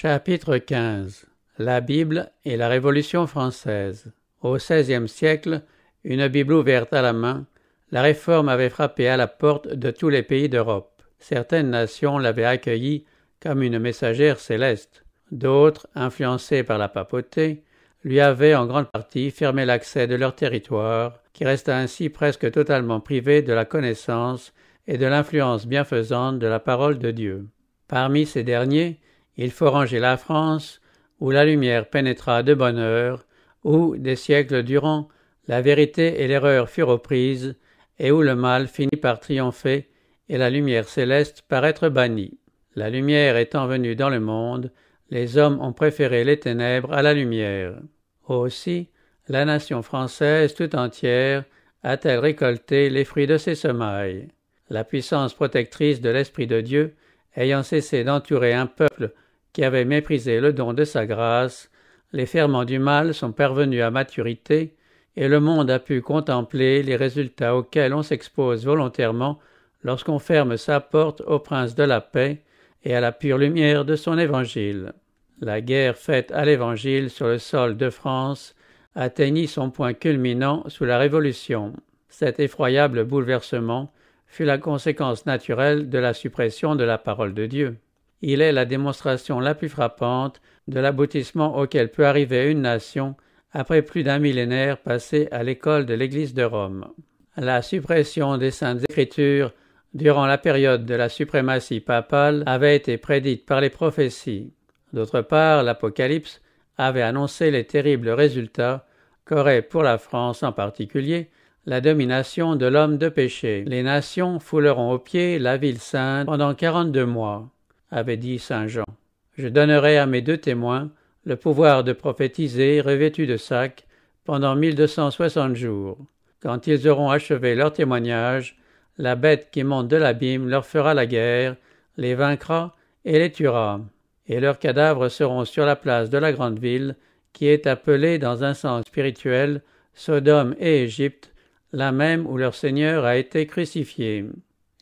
Chapitre 15. La Bible et la Révolution française. Au XVIe siècle, une Bible ouverte à la main, la Réforme avait frappé à la porte de tous les pays d'Europe. Certaines nations l'avaient accueillie comme une messagère céleste. D'autres, influencées par la papauté, lui avaient en grande partie fermé l'accès de leur territoire, qui resta ainsi presque totalement privé de la connaissance et de l'influence bienfaisante de la parole de Dieu. Parmi ces derniers, il faut ranger la France, où la lumière pénétra de bonne heure, où, des siècles durant, la vérité et l'erreur furent aux prises, et où le mal finit par triompher et la lumière céleste par être bannie. La lumière étant venue dans le monde, les hommes ont préféré les ténèbres à la lumière. Aussi, la nation française tout entière a-t-elle récolté les fruits de ses semailles. La puissance protectrice de l'Esprit de Dieu, ayant cessé d'entourer un peuple qui avait méprisé le don de sa grâce, les ferments du mal sont parvenus à maturité, et le monde a pu contempler les résultats auxquels on s'expose volontairement lorsqu'on ferme sa porte au prince de la paix et à la pure lumière de son évangile. La guerre faite à l'évangile sur le sol de France atteignit son point culminant sous la Révolution. Cet effroyable bouleversement fut la conséquence naturelle de la suppression de la parole de Dieu. Il est la démonstration la plus frappante de l'aboutissement auquel peut arriver une nation après plus d'un millénaire passé à l'école de l'Église de Rome. La suppression des Saintes Écritures durant la période de la suprématie papale avait été prédite par les prophéties. D'autre part, l'Apocalypse avait annoncé les terribles résultats qu'aurait pour la France en particulier la domination de l'homme de péché. Les nations fouleront aux pieds la ville sainte pendant 42 mois, avait dit saint Jean. Je donnerai à mes 2 témoins le pouvoir de prophétiser revêtus de sacs pendant 1260 jours. Quand ils auront achevé leur témoignage, la bête qui monte de l'abîme leur fera la guerre, les vaincra et les tuera. Et leurs cadavres seront sur la place de la grande ville, qui est appelée dans un sens spirituel Sodome et Égypte, la même où leur Seigneur a été crucifié.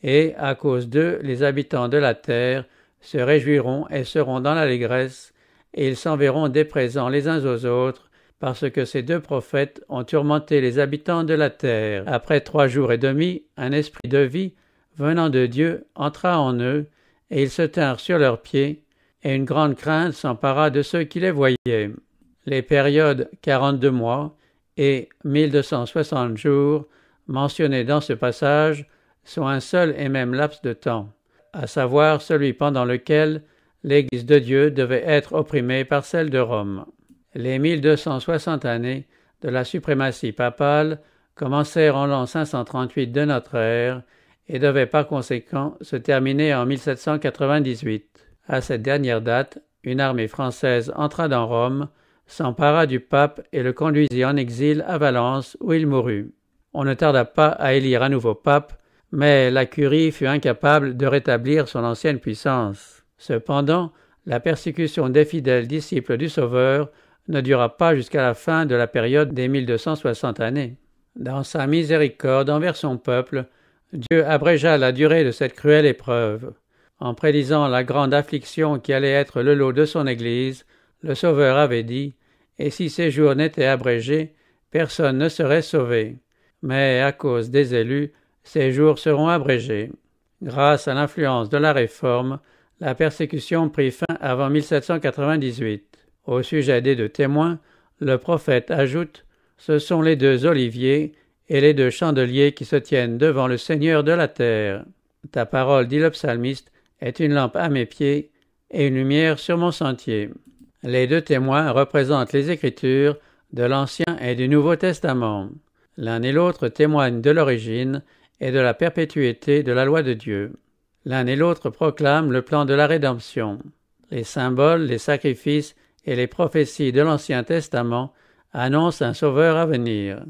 Et, à cause d'eux, les habitants de la terre se réjouiront et seront dans l'allégresse, et ils s'enverront des présents les uns aux autres, parce que ces 2 prophètes ont tourmenté les habitants de la terre. Après 3 jours et demi, un esprit de vie, venant de Dieu, entra en eux, et ils se tinrent sur leurs pieds, et une grande crainte s'empara de ceux qui les voyaient. Les périodes 42 mois et 1260 jours, mentionnées dans ce passage, sont un seul et même laps de temps, à savoir celui pendant lequel l'Église de Dieu devait être opprimée par celle de Rome. Les 1260 années de la suprématie papale commencèrent en l'an 538 de notre ère et devaient par conséquent se terminer en 1798. À cette dernière date, une armée française entra dans Rome, s'empara du pape et le conduisit en exil à Valence où il mourut. On ne tarda pas à élire un nouveau pape, mais la curie fut incapable de rétablir son ancienne puissance. Cependant, la persécution des fidèles disciples du Sauveur ne dura pas jusqu'à la fin de la période des 1260 années. Dans sa miséricorde envers son peuple, Dieu abrégea la durée de cette cruelle épreuve. En prédisant la grande affliction qui allait être le lot de son Église, le Sauveur avait dit « Et si ces jours n'étaient abrégés, personne ne serait sauvé. Mais à cause des élus, ces jours seront abrégés. » Grâce à l'influence de la Réforme, la persécution prit fin avant 1798. Au sujet des 2 témoins, le prophète ajoute « Ce sont les 2 oliviers et les 2 chandeliers qui se tiennent devant le Seigneur de la terre. Ta parole, dit le psalmiste, est une lampe à mes pieds et une lumière sur mon sentier. » Les 2 témoins représentent les Écritures de l'Ancien et du Nouveau Testament. L'un et l'autre témoignent de l'origine et de la perpétuité de la loi de Dieu. L'un et l'autre proclament le plan de la rédemption. Les symboles, les sacrifices et les prophéties de l'Ancien Testament annoncent un sauveur à venir.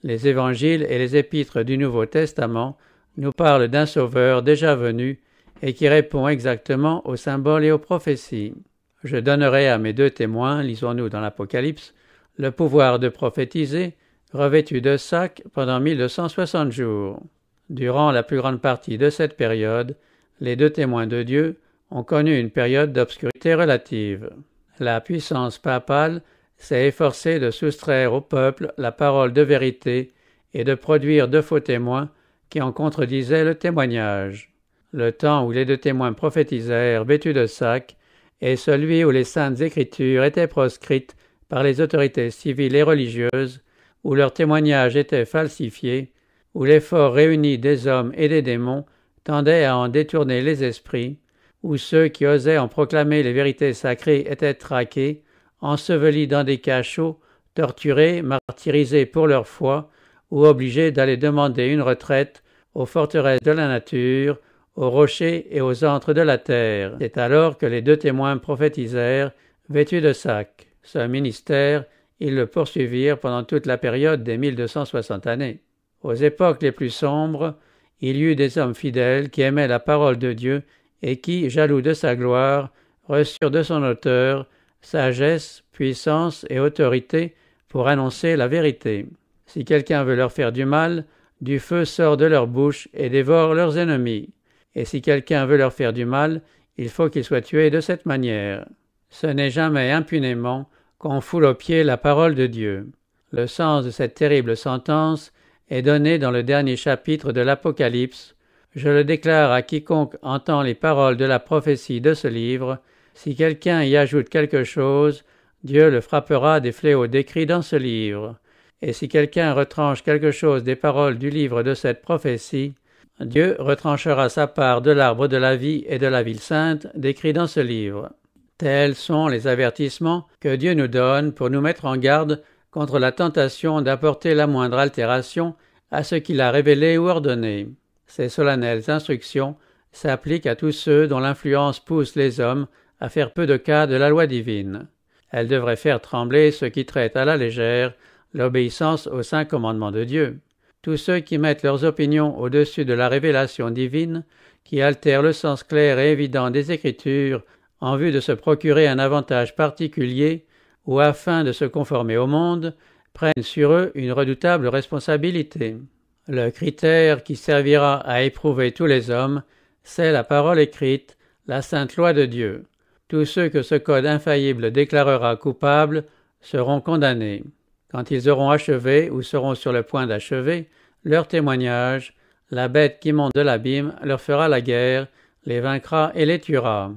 Les évangiles et les épîtres du Nouveau Testament nous parlent d'un sauveur déjà venu et qui répond exactement aux symboles et aux prophéties. Je donnerai à mes 2 témoins, lisons-nous dans l'Apocalypse, le pouvoir de prophétiser, revêtus de sacs pendant 1260 jours. Durant la plus grande partie de cette période, les 2 témoins de Dieu ont connu une période d'obscurité relative. La puissance papale s'est efforcée de soustraire au peuple la parole de vérité et de produire de faux témoins qui en contredisaient le témoignage. Le temps où les deux témoins prophétisèrent vêtus de sac est celui où les saintes écritures étaient proscrites par les autorités civiles et religieuses, où leurs témoignages étaient falsifiés, où l'effort réuni des hommes et des démons tendait à en détourner les esprits, où ceux qui osaient en proclamer les vérités sacrées étaient traqués, ensevelis dans des cachots, torturés, martyrisés pour leur foi, ou obligés d'aller demander une retraite aux forteresses de la nature, aux rochers et aux antres de la terre. C'est alors que les deux témoins prophétisèrent, vêtus de sac. Ce ministère, ils le poursuivirent pendant toute la période des 1260 années. Aux époques les plus sombres, il y eut des hommes fidèles qui aimaient la parole de Dieu et qui, jaloux de sa gloire, reçurent de son auteur sagesse, puissance et autorité pour annoncer la vérité. Si quelqu'un veut leur faire du mal, du feu sort de leur bouche et dévore leurs ennemis. Et si quelqu'un veut leur faire du mal, il faut qu'il soit tué de cette manière. Ce n'est jamais impunément qu'on foule aux pieds la parole de Dieu. Le sens de cette terrible sentence est donné dans le dernier chapitre de l'Apocalypse. Je le déclare à quiconque entend les paroles de la prophétie de ce livre. Si quelqu'un y ajoute quelque chose, Dieu le frappera des fléaux décrits dans ce livre. Et si quelqu'un retranche quelque chose des paroles du livre de cette prophétie, Dieu retranchera sa part de l'arbre de la vie et de la ville sainte décrits dans ce livre. Tels sont les avertissements que Dieu nous donne pour nous mettre en garde contre la tentation d'apporter la moindre altération à ce qu'il a révélé ou ordonné. Ces solennelles instructions s'appliquent à tous ceux dont l'influence pousse les hommes à faire peu de cas de la loi divine. Elles devraient faire trembler ceux qui traitent à la légère l'obéissance aux saints commandements de Dieu. Tous ceux qui mettent leurs opinions au-dessus de la révélation divine, qui altèrent le sens clair et évident des Écritures en vue de se procurer un avantage particulier ou afin de se conformer au monde, prennent sur eux une redoutable responsabilité. Le critère qui servira à éprouver tous les hommes, c'est la parole écrite, la sainte loi de Dieu. Tous ceux que ce code infaillible déclarera coupables seront condamnés. Quand ils auront achevé ou seront sur le point d'achever leur témoignage, la bête qui monte de l'abîme leur fera la guerre, les vaincra et les tuera.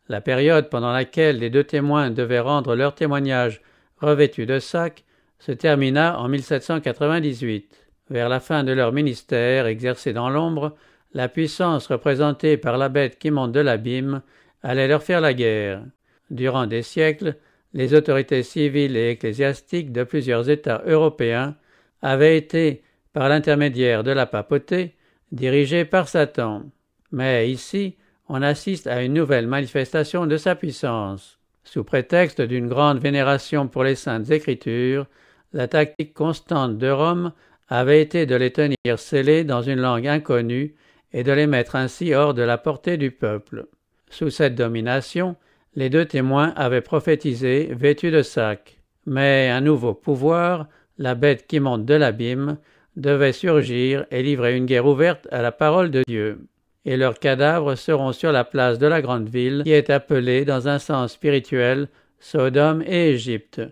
La période pendant laquelle les deux témoins devaient rendre leur témoignage revêtus de sac se termina en 1798. Vers la fin de leur ministère exercé dans l'ombre, la puissance représentée par la bête qui monte de l'abîme allait leur faire la guerre. Durant des siècles, les autorités civiles et ecclésiastiques de plusieurs États européens avaient été, par l'intermédiaire de la papauté, dirigées par Satan. Mais ici, on assiste à une nouvelle manifestation de sa puissance. Sous prétexte d'une grande vénération pour les saintes Écritures, la tactique constante de Rome avait été de les tenir scellés dans une langue inconnue et de les mettre ainsi hors de la portée du peuple. Sous cette domination, les deux témoins avaient prophétisé vêtus de sac. Mais un nouveau pouvoir, la bête qui monte de l'abîme, devait surgir et livrer une guerre ouverte à la parole de Dieu. Et leurs cadavres seront sur la place de la grande ville, qui est appelée dans un sens spirituel Sodome et Égypte,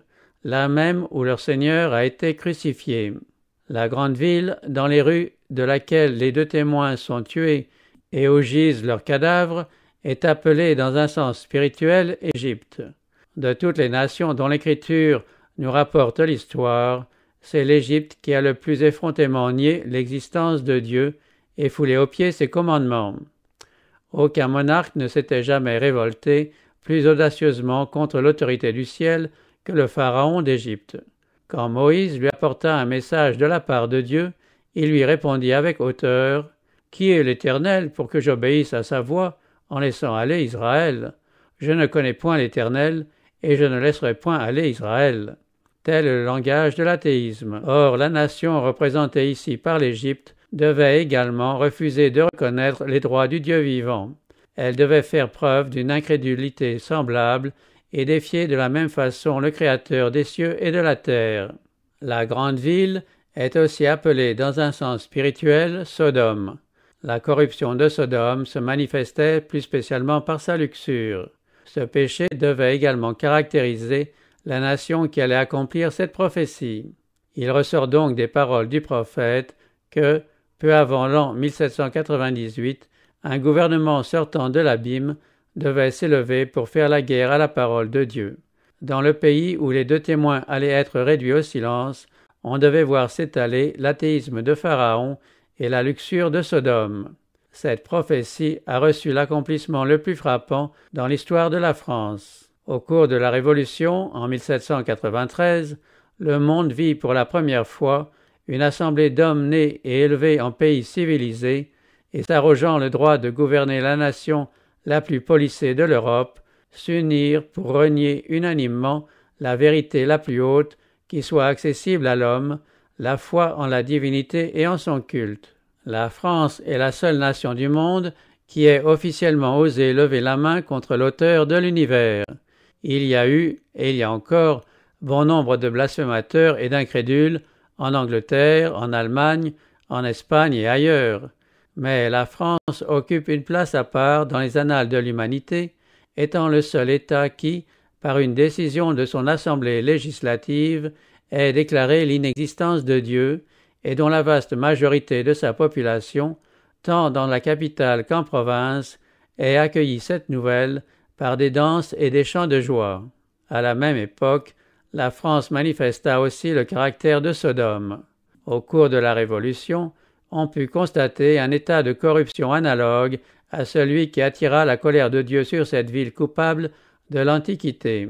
là même où leur Seigneur a été crucifié. La grande ville, dans les rues de laquelle les deux témoins sont tués et où gisent leurs cadavres, est appelée dans un sens spirituel Égypte. De toutes les nations dont l'Écriture nous rapporte l'histoire, c'est l'Égypte qui a le plus effrontément nié l'existence de Dieu et foulé aux pieds ses commandements. Aucun monarque ne s'était jamais révolté plus audacieusement contre l'autorité du ciel que le pharaon d'Égypte. Quand Moïse lui apporta un message de la part de Dieu, il lui répondit avec hauteur « Qui est l'Éternel pour que j'obéisse à sa voix en laissant aller Israël? Je ne connais point l'Éternel, et je ne laisserai point aller Israël. » Tel est le langage de l'athéisme. Or, la nation représentée ici par l'Égypte devait également refuser de reconnaître les droits du Dieu vivant. Elle devait faire preuve d'une incrédulité semblable et défier de la même façon le Créateur des cieux et de la terre. La grande ville est aussi appelée dans un sens spirituel Sodome. La corruption de Sodome se manifestait plus spécialement par sa luxure. Ce péché devait également caractériser la nation qui allait accomplir cette prophétie. Il ressort donc des paroles du prophète que, peu avant l'an 1798, un gouvernement sortant de l'abîme devait s'élever pour faire la guerre à la parole de Dieu. Dans le pays où les deux témoins allaient être réduits au silence, on devait voir s'étaler l'athéisme de Pharaon et la luxure de Sodome. Cette prophétie a reçu l'accomplissement le plus frappant dans l'histoire de la France. Au cours de la Révolution, en 1793, le monde vit pour la première fois une assemblée d'hommes nés et élevés en pays civilisé et s'arrogeant le droit de gouverner la nation la plus policée de l'Europe, s'unir pour renier unanimement la vérité la plus haute qui soit accessible à l'homme, la foi en la divinité et en son culte. La France est la seule nation du monde qui ait officiellement osé lever la main contre l'auteur de l'univers. Il y a eu, et il y a encore, bon nombre de blasphémateurs et d'incrédules en Angleterre, en Allemagne, en Espagne et ailleurs. Mais la France occupe une place à part dans les annales de l'humanité, étant le seul État qui, par une décision de son Assemblée législative, ait déclaré l'inexistence de Dieu et dont la vaste majorité de sa population, tant dans la capitale qu'en province, ait accueilli cette nouvelle par des danses et des chants de joie. À la même époque, la France manifesta aussi le caractère de Sodome. Au cours de la Révolution, on put constater un état de corruption analogue à celui qui attira la colère de Dieu sur cette ville coupable de l'Antiquité.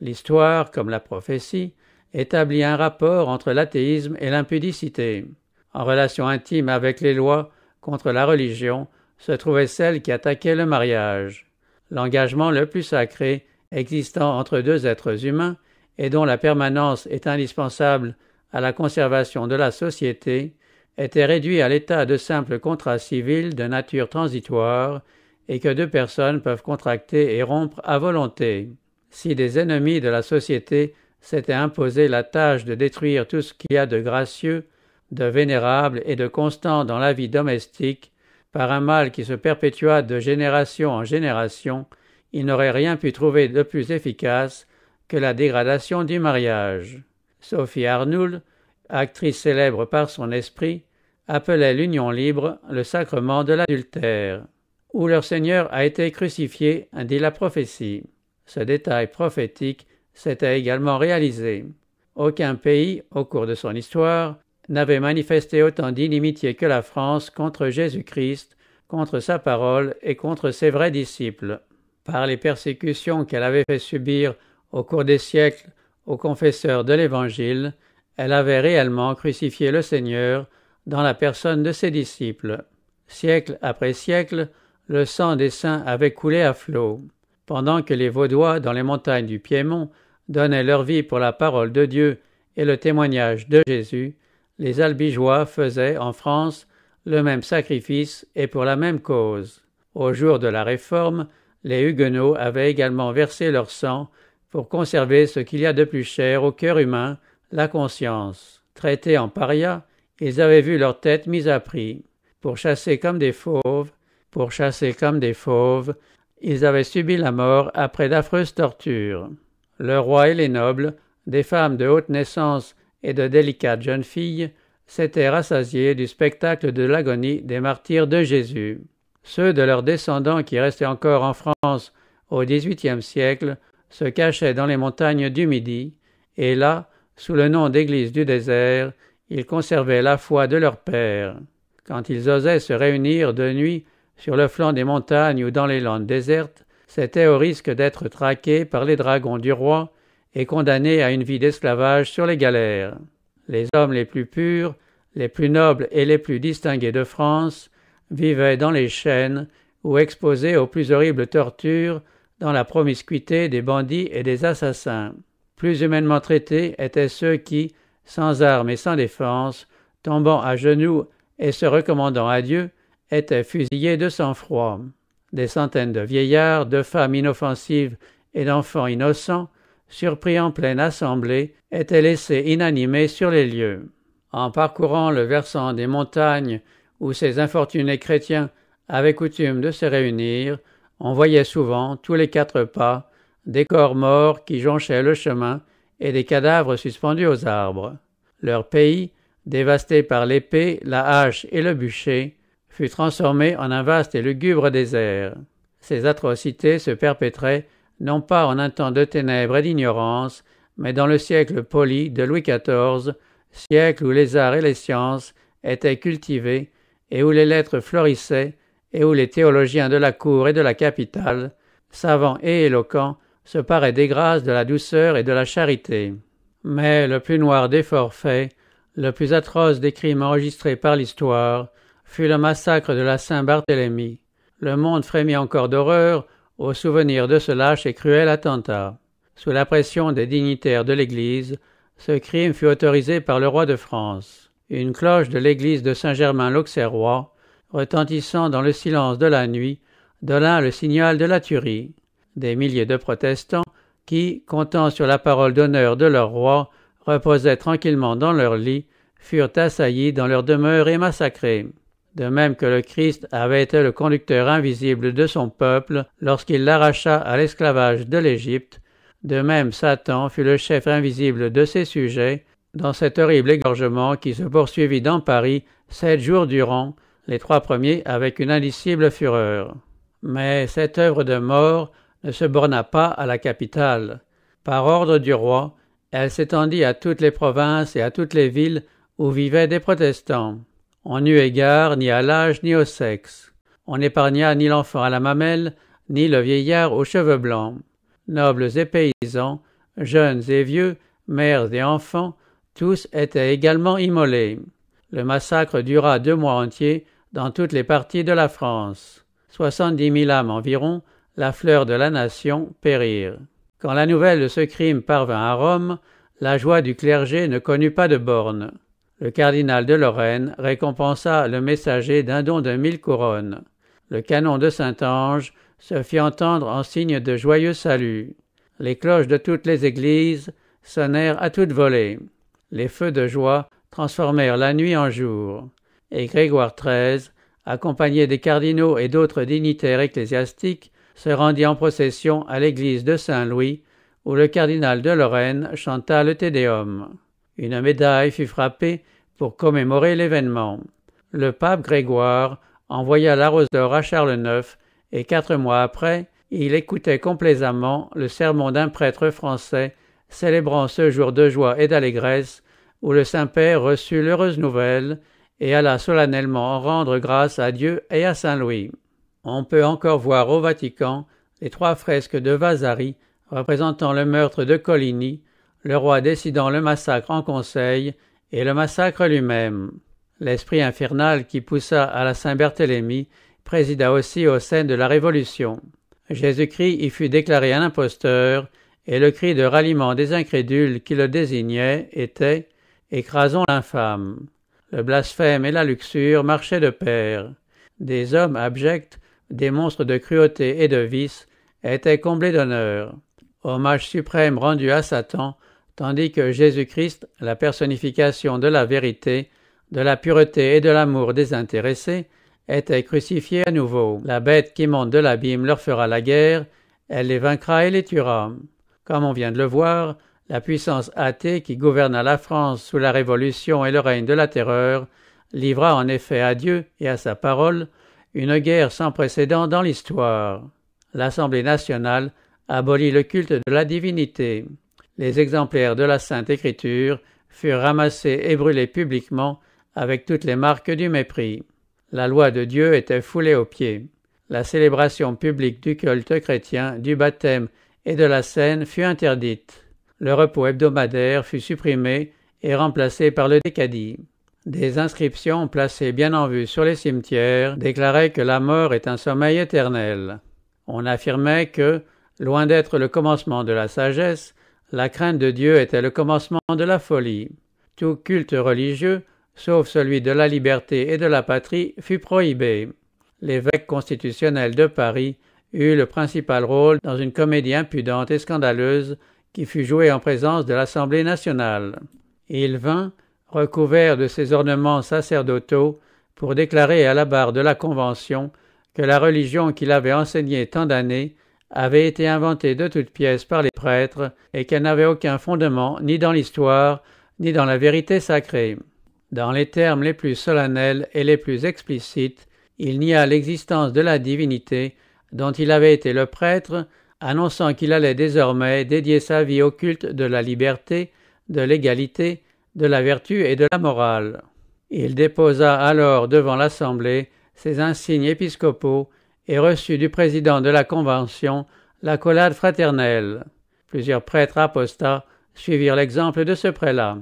L'histoire, comme la prophétie, établit un rapport entre l'athéisme et l'impudicité. En relation intime avec les lois contre la religion se trouvait celle qui attaquait le mariage. L'engagement le plus sacré existant entre deux êtres humains et dont la permanence est indispensable à la conservation de la société, était réduit à l'état de simple contrat civil de nature transitoire et que deux personnes peuvent contracter et rompre à volonté. Si des ennemis de la société s'étaient imposé la tâche de détruire tout ce qu'il y a de gracieux, de vénérable et de constant dans la vie domestique, par un mal qui se perpétua de génération en génération, ils n'auraient rien pu trouver de plus efficace que la dégradation du mariage. Sophie Arnould, actrice célèbre par son esprit, appelait l'union libre le sacrement de l'adultère. Où leur Seigneur a été crucifié, dit la prophétie. Ce détail prophétique s'était également réalisé. Aucun pays, au cours de son histoire, n'avait manifesté autant d'inimitié que la France contre Jésus-Christ, contre sa parole et contre ses vrais disciples. Par les persécutions qu'elle avait fait subir au cours des siècles aux confesseurs de l'Évangile, elle avait réellement crucifié le Seigneur dans la personne de ses disciples. Siècle après siècle, le sang des saints avait coulé à flots. Pendant que les Vaudois dans les montagnes du Piémont donnaient leur vie pour la parole de Dieu et le témoignage de Jésus, les Albigeois faisaient, en France, le même sacrifice et pour la même cause. Au jour de la Réforme, les Huguenots avaient également versé leur sang pour conserver ce qu'il y a de plus cher au cœur humain, la conscience. Traités en parias, ils avaient vu leur tête mise à prix. Pour chasser comme des fauves, ils avaient subi la mort après d'affreuses tortures. Le roi et les nobles, des femmes de haute naissance et de délicates jeunes filles, s'étaient rassasiés du spectacle de l'agonie des martyrs de Jésus. Ceux de leurs descendants qui restaient encore en France au XVIIIe siècle se cachaient dans les montagnes du Midi, et là, sous le nom d'Église du désert, ils conservaient la foi de leurs pères. Quand ils osaient se réunir de nuit sur le flanc des montagnes ou dans les landes désertes, c'était au risque d'être traqués par les dragons du roi et condamnés à une vie d'esclavage sur les galères. Les hommes les plus purs, les plus nobles et les plus distingués de France vivaient dans les chaînes ou exposés aux plus horribles tortures dans la promiscuité des bandits et des assassins. Plus humainement traités étaient ceux qui, sans armes et sans défense, tombant à genoux et se recommandant à Dieu, étaient fusillés de sang-froid. Des centaines de vieillards, de femmes inoffensives et d'enfants innocents, surpris en pleine assemblée, étaient laissés inanimés sur les lieux. En parcourant le versant des montagnes où ces infortunés chrétiens avaient coutume de se réunir, on voyait souvent, tous les 4 pas, des corps morts qui jonchaient le chemin et des cadavres suspendus aux arbres. Leur pays, dévasté par l'épée, la hache et le bûcher, fut transformé en un vaste et lugubre désert. Ces atrocités se perpétraient non pas en un temps de ténèbres et d'ignorance, mais dans le siècle poli de Louis XIV, siècle où les arts et les sciences étaient cultivés et où les lettres florissaient et où les théologiens de la cour et de la capitale, savants et éloquents, se paraient des grâces de la douceur et de la charité. Mais le plus noir des forfaits, le plus atroce des crimes enregistrés par l'histoire, fut le massacre de la Saint-Barthélemy. Le monde frémit encore d'horreur au souvenir de ce lâche et cruel attentat. Sous la pression des dignitaires de l'Église, ce crime fut autorisé par le roi de France. Une cloche de l'église de Saint-Germain-l'Auxerrois, retentissant dans le silence de la nuit, donna le signal de la tuerie. Des milliers de protestants qui, comptant sur la parole d'honneur de leur roi, reposaient tranquillement dans leur lit, furent assaillis dans leur demeure et massacrés. De même que le Christ avait été le conducteur invisible de son peuple lorsqu'il l'arracha à l'esclavage de l'Égypte, de même Satan fut le chef invisible de ses sujets dans cet horrible égorgement qui se poursuivit dans Paris 7 jours durant, les 3 premiers avec une indicible fureur. Mais cette œuvre de mort ne se borna pas à la capitale. Par ordre du roi, elle s'étendit à toutes les provinces et à toutes les villes où vivaient des protestants. On n'eut égard ni à l'âge ni au sexe. On n'épargna ni l'enfant à la mamelle, ni le vieillard aux cheveux blancs. Nobles et paysans, jeunes et vieux, mères et enfants, tous étaient également immolés. Le massacre dura 2 mois entiers dans toutes les parties de la France. 70 000 âmes environ, la fleur de la nation, périrent. Quand la nouvelle de ce crime parvint à Rome, la joie du clergé ne connut pas de bornes. Le cardinal de Lorraine récompensa le messager d'un don de 1000 couronnes. Le canon de Saint-Ange se fit entendre en signe de joyeux salut. Les cloches de toutes les églises sonnèrent à toute volée. Les feux de joie transformèrent la nuit en jour. Et Grégoire XIII, accompagné des cardinaux et d'autres dignitaires ecclésiastiques, se rendit en procession à l'église de Saint-Louis, où le cardinal de Lorraine chanta le Te Deum. Une médaille fut frappée pour commémorer l'événement. Le pape Grégoire envoya la rose d'or à Charles IX, et 4 mois après, il écoutait complaisamment le sermon d'un prêtre français célébrant ce jour de joie et d'allégresse où le Saint-Père reçut l'heureuse nouvelle et alla solennellement rendre grâce à Dieu et à Saint-Louis. On peut encore voir au Vatican les 3 fresques de Vasari représentant le meurtre de Coligny, le roi décidant le massacre en conseil et le massacre lui-même. L'esprit infernal qui poussa à la Saint-Barthélemy présida aussi aux scènes de la Révolution. Jésus-Christ y fut déclaré un imposteur, et le cri de ralliement des incrédules qui le désignaient était « Écrasons l'infâme ». Le blasphème et la luxure marchaient de pair. Des hommes abjects, des monstres de cruauté et de vice, étaient comblés d'honneur. Hommage suprême rendu à Satan, tandis que Jésus-Christ, la personnification de la vérité, de la pureté et de l'amour désintéressé, était crucifié à nouveau. La bête qui monte de l'abîme leur fera la guerre, elle les vaincra et les tuera. Comme on vient de le voir, la puissance athée qui gouverna la France sous la Révolution et le règne de la Terreur livra en effet à Dieu et à sa parole une guerre sans précédent dans l'histoire. L'Assemblée nationale abolit le culte de la divinité. Les exemplaires de la Sainte Écriture furent ramassés et brûlés publiquement avec toutes les marques du mépris. La loi de Dieu était foulée aux pieds. La célébration publique du culte chrétien, du baptême et de la scène fut interdite. Le repos hebdomadaire fut supprimé et remplacé par le décadi. Des inscriptions placées bien en vue sur les cimetières déclaraient que la mort est un sommeil éternel. On affirmait que, loin d'être le commencement de la sagesse, la crainte de Dieu était le commencement de la folie. Tout culte religieux, sauf celui de la liberté et de la patrie, fut prohibé. L'évêque constitutionnel de Paris eut le principal rôle dans une comédie impudente et scandaleuse qui fut jouée en présence de l'Assemblée nationale. Il vint, recouvert de ses ornements sacerdotaux, pour déclarer à la barre de la Convention que la religion qu'il avait enseignée tant d'années avait été inventée de toutes pièces par les prêtres et qu'elle n'avait aucun fondement ni dans l'histoire ni dans la vérité sacrée. Dans les termes les plus solennels et les plus explicites, il nia l'existence de la divinité dont il avait été le prêtre, annonçant qu'il allait désormais dédier sa vie au culte de la liberté, de l'égalité, de la vertu et de la morale. Il déposa alors devant l'Assemblée ses insignes épiscopaux et reçut du président de la Convention l'accolade fraternelle. Plusieurs prêtres apostats suivirent l'exemple de ce prélat.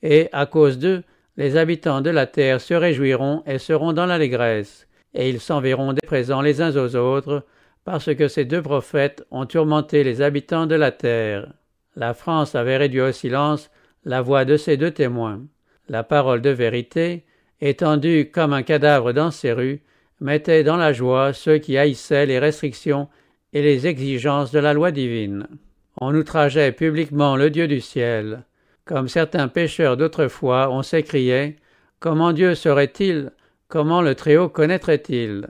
Et, à cause d'eux, les habitants de la terre se réjouiront et seront dans l'allégresse, et ils s'enverront des présents les uns aux autres, parce que ces deux prophètes ont tourmenté les habitants de la terre. La France avait réduit au silence la voix de ces deux témoins. La parole de vérité, étendue comme un cadavre dans ces rues, mettait dans la joie ceux qui haïssaient les restrictions et les exigences de la loi divine. On outrageait publiquement le Dieu du ciel. Comme certains pécheurs d'autrefois, on s'écriait « Comment Dieu saurait-il ? Comment le Très-Haut connaîtrait-il »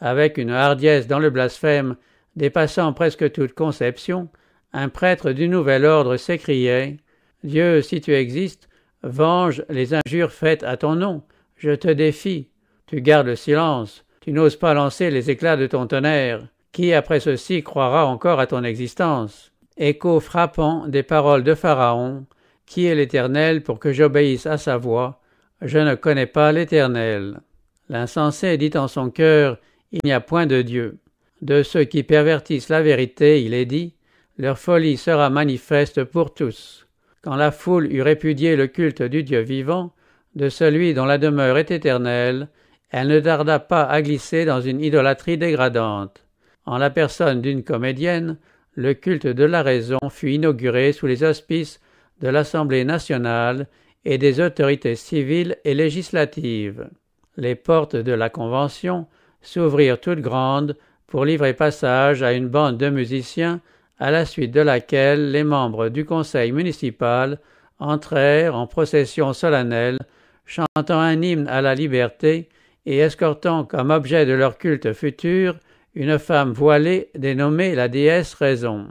Avec une hardiesse dans le blasphème dépassant presque toute conception, un prêtre du nouvel ordre s'écriait « Dieu, si tu existes, venge les injures faites à ton nom. Je te défie. Tu gardes le silence. Tu n'oses pas lancer les éclats de ton tonnerre. Qui, après ceci, croira encore à ton existence ?» Écho frappant des paroles de Pharaon. « Qui est l'Éternel pour que j'obéisse à sa voix? Je ne connais pas l'Éternel. » L'insensé dit en son cœur « Il n'y a point de Dieu. » De ceux qui pervertissent la vérité, il est dit « Leur folie sera manifeste pour tous. » Quand la foule eut répudié le culte du Dieu vivant, de celui dont la demeure est éternelle, elle ne tarda pas à glisser dans une idolâtrie dégradante. En la personne d'une comédienne, le culte de la raison fut inauguré sous les auspices de l'Assemblée nationale et des autorités civiles et législatives. Les portes de la Convention s'ouvrirent toutes grandes pour livrer passage à une bande de musiciens à la suite de laquelle les membres du conseil municipal entrèrent en procession solennelle, chantant un hymne à la liberté et escortant comme objet de leur culte futur une femme voilée dénommée la déesse Raison.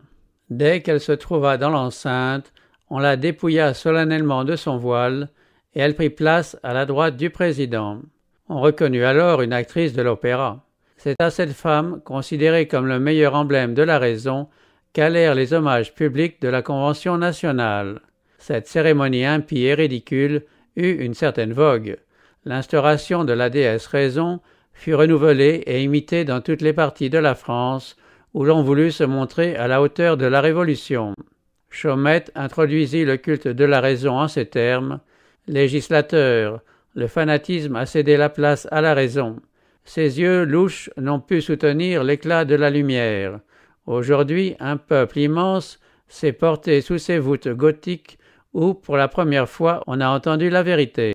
Dès qu'elle se trouva dans l'enceinte, on la dépouilla solennellement de son voile et elle prit place à la droite du président. On reconnut alors une actrice de l'opéra. C'est à cette femme, considérée comme le meilleur emblème de la raison, qu'allèrent les hommages publics de la Convention nationale. Cette cérémonie impie et ridicule eut une certaine vogue. L'instauration de la déesse Raison fut renouvelée et imitée dans toutes les parties de la France où l'on voulut se montrer à la hauteur de la Révolution. Chaumette introduisit le culte de la raison en ces termes « Législateur, le fanatisme a cédé la place à la raison. Ses yeux louches n'ont pu soutenir l'éclat de la lumière. Aujourd'hui, un peuple immense s'est porté sous ses voûtes gothiques où, pour la première fois, on a entendu la vérité.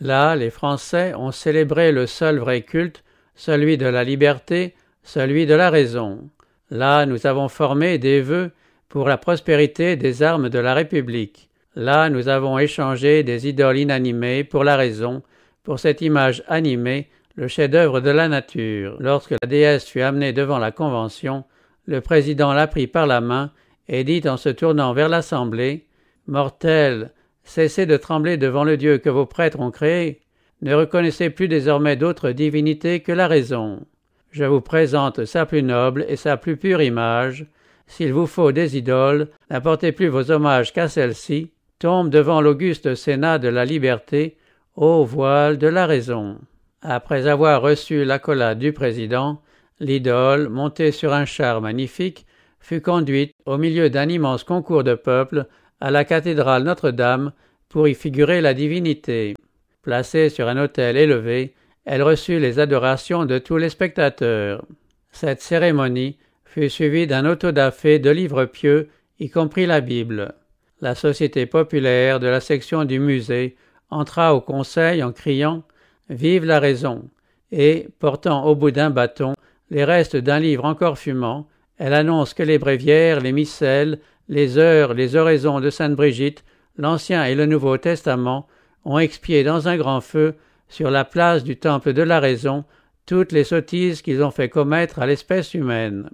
Là, les Français ont célébré le seul vrai culte, celui de la liberté, celui de la raison. Là, nous avons formé des vœux pour la prospérité des armes de la République. Là, nous avons échangé des idoles inanimées pour la raison, pour cette image animée, le chef-d'œuvre de la nature. Lorsque la déesse fut amenée devant la Convention, le président la prit par la main et dit en se tournant vers l'Assemblée « Mortels, cessez de trembler devant le Dieu que vos prêtres ont créé. Ne reconnaissez plus désormais d'autre divinité que la raison. Je vous présente sa plus noble et sa plus pure image. S'il vous faut des idoles, n'apportez plus vos hommages qu'à celle-ci. Tombe devant l'auguste Sénat de la liberté, ô voile de la raison. » Après avoir reçu l'accolade du président, l'idole, montée sur un char magnifique, fut conduite, au milieu d'un immense concours de peuple, à la cathédrale Notre-Dame pour y figurer la divinité. Placée sur un autel élevé, elle reçut les adorations de tous les spectateurs. Cette cérémonie fut suivie d'un autodafé de livres pieux, y compris la Bible. La société populaire de la section du musée entra au conseil en criant « Vive la raison !» et, portant au bout d'un bâton les restes d'un livre encore fumant, elle annonce que les bréviaires, les missels, les heures, les oraisons de Sainte Brigitte, l'Ancien et le Nouveau Testament ont expié dans un grand feu sur la place du temple de la raison toutes les sottises qu'ils ont fait commettre à l'espèce humaine.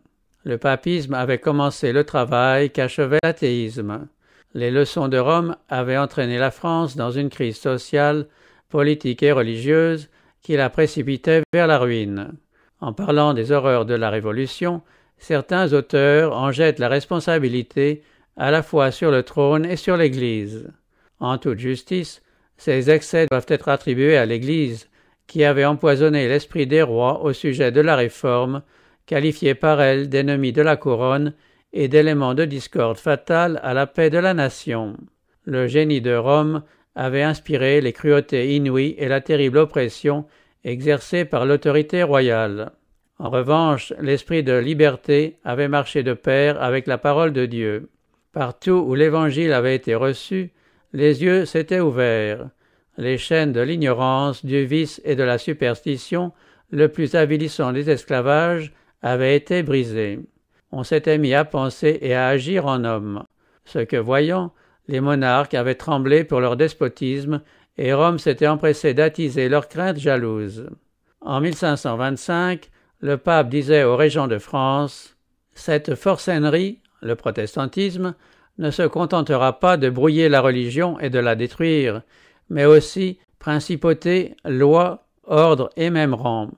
Le papisme avait commencé le travail qu'achevait l'athéisme. Les leçons de Rome avaient entraîné la France dans une crise sociale, politique et religieuse qui la précipitait vers la ruine. En parlant des horreurs de la Révolution, certains auteurs en jettent la responsabilité à la fois sur le trône et sur l'Église. En toute justice, ces excès doivent être attribués à l'Église, qui avait empoisonné l'esprit des rois au sujet de la réforme, qualifiée par elle d'ennemi de la couronne et d'élément de discorde fatale à la paix de la nation. Le génie de Rome avait inspiré les cruautés inouïes et la terrible oppression exercée par l'autorité royale. En revanche, l'esprit de liberté avait marché de pair avec la parole de Dieu. Partout où l'Évangile avait été reçu, les yeux s'étaient ouverts. Les chaînes de l'ignorance, du vice et de la superstition, le plus avilissant des esclavages, avaient été brisées. On s'était mis à penser et à agir en hommes. Ce que voyant, les monarques avaient tremblé pour leur despotisme et Rome s'était empressée d'attiser leurs craintes jalouses. En 1525, le pape disait aux régents de France « Cette forçainerie, le protestantisme, ne se contentera pas de brouiller la religion et de la détruire, mais aussi principauté, loi, ordre et même rang. »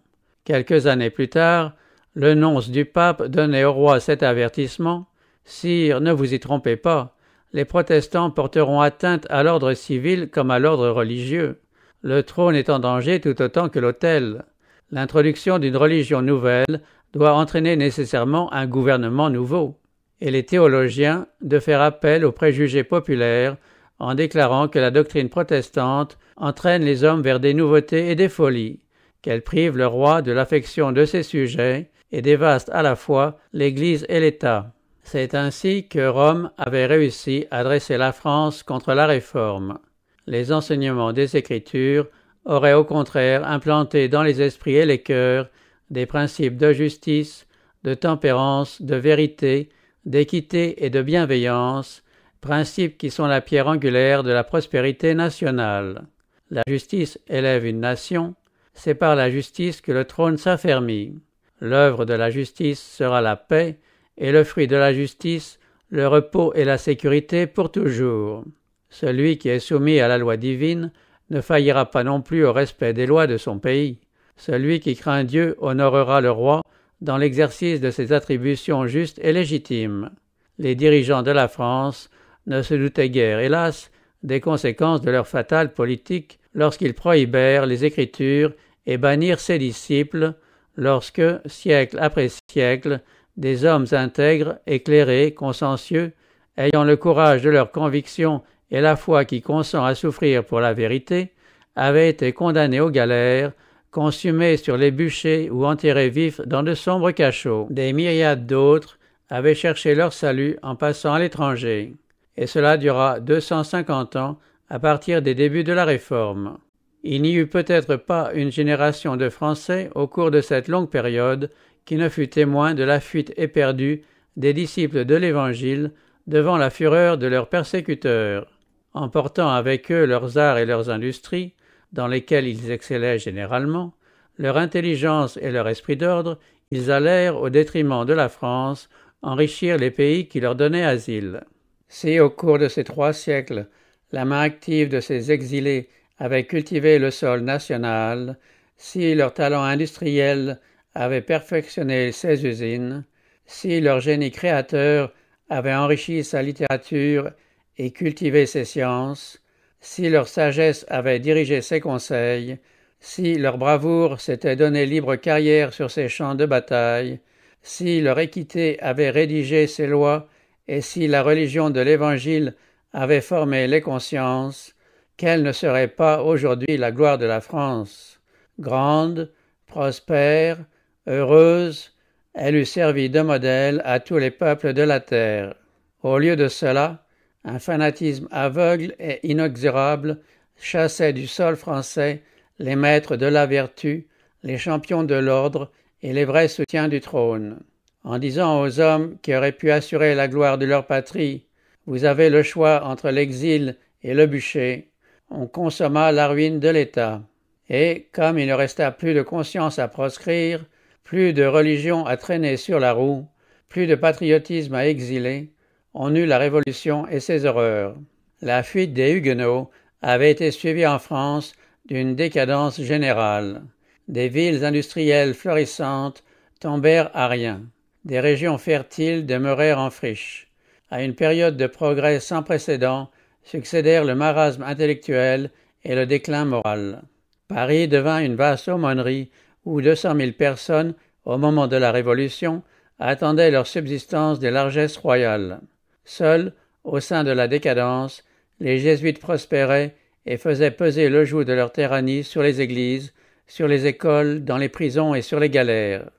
Quelques années plus tard, le nonce du pape donnait au roi cet avertissement « Sire, ne vous y trompez pas, les protestants porteront atteinte à l'ordre civil comme à l'ordre religieux. Le trône est en danger tout autant que l'autel. L'introduction d'une religion nouvelle doit entraîner nécessairement un gouvernement nouveau. » Et les théologiens de faire appel aux préjugés populaires en déclarant que la doctrine protestante entraîne les hommes vers des nouveautés et des folies, qu'elle prive le roi de l'affection de ses sujets et dévaste à la fois l'Église et l'État. C'est ainsi que Rome avait réussi à dresser la France contre la Réforme. Les enseignements des Écritures auraient au contraire implanté dans les esprits et les cœurs des principes de justice, de tempérance, de vérité, d'équité et de bienveillance, principes qui sont la pierre angulaire de la prospérité nationale. La justice élève une nation, c'est par la justice que le trône s'affermit. L'œuvre de la justice sera la paix, et le fruit de la justice, le repos et la sécurité pour toujours. Celui qui est soumis à la loi divine ne faillira pas non plus au respect des lois de son pays. Celui qui craint Dieu honorera le roi dans l'exercice de ses attributions justes et légitimes. Les dirigeants de la France ne se doutaient guère, hélas, des conséquences de leur fatale politique lorsqu'ils prohibèrent les Écritures et bannirent ses disciples, lorsque, siècle après siècle, des hommes intègres, éclairés, consciencieux, ayant le courage de leurs convictions et la foi qui consent à souffrir pour la vérité, avaient été condamnés aux galères, consumés sur les bûchers ou enterrés vifs dans de sombres cachots. Des myriades d'autres avaient cherché leur salut en passant à l'étranger. Et cela dura 250 ans à partir des débuts de la Réforme. Il n'y eut peut-être pas une génération de Français au cours de cette longue période qui ne fut témoin de la fuite éperdue des disciples de l'Évangile devant la fureur de leurs persécuteurs. Emportant avec eux leurs arts et leurs industries, dans lesquels ils excellaient généralement, leur intelligence et leur esprit d'ordre, ils allèrent, au détriment de la France, enrichir les pays qui leur donnaient asile. Si, au cours de ces 3 siècles, la main active de ces exilés avait cultivé le sol national, si leur talent industriel avait perfectionné ses usines, si leur génie créateur avait enrichi sa littérature et cultivé ses sciences, si leur sagesse avait dirigé ses conseils, si leur bravoure s'était donné libre carrière sur ses champs de bataille, si leur équité avait rédigé ses lois, et si la religion de l'Évangile avait formé les consciences, quelle ne serait pas aujourd'hui la gloire de la France? Grande, prospère, heureuse, elle eût servi de modèle à tous les peuples de la terre. Au lieu de cela, un fanatisme aveugle et inexorable chassait du sol français les maîtres de la vertu, les champions de l'ordre et les vrais soutiens du trône. En disant aux hommes qui auraient pu assurer la gloire de leur patrie « Vous avez le choix entre l'exil et le bûcher », on consomma la ruine de l'État. Et, comme il ne resta plus de conscience à proscrire, plus de religion à traîner sur la roue, plus de patriotisme à exiler, on eut la Révolution et ses horreurs. La fuite des Huguenots avait été suivie en France d'une décadence générale. Des villes industrielles florissantes tombèrent à rien. Des régions fertiles demeurèrent en friche. À une période de progrès sans précédent succédèrent le marasme intellectuel et le déclin moral. Paris devint une vaste aumônerie où 200 000 personnes, au moment de la Révolution, attendaient leur subsistance des largesses royales. Seuls, au sein de la décadence, les jésuites prospéraient et faisaient peser le joug de leur tyrannie sur les églises, sur les écoles, dans les prisons et sur les galères.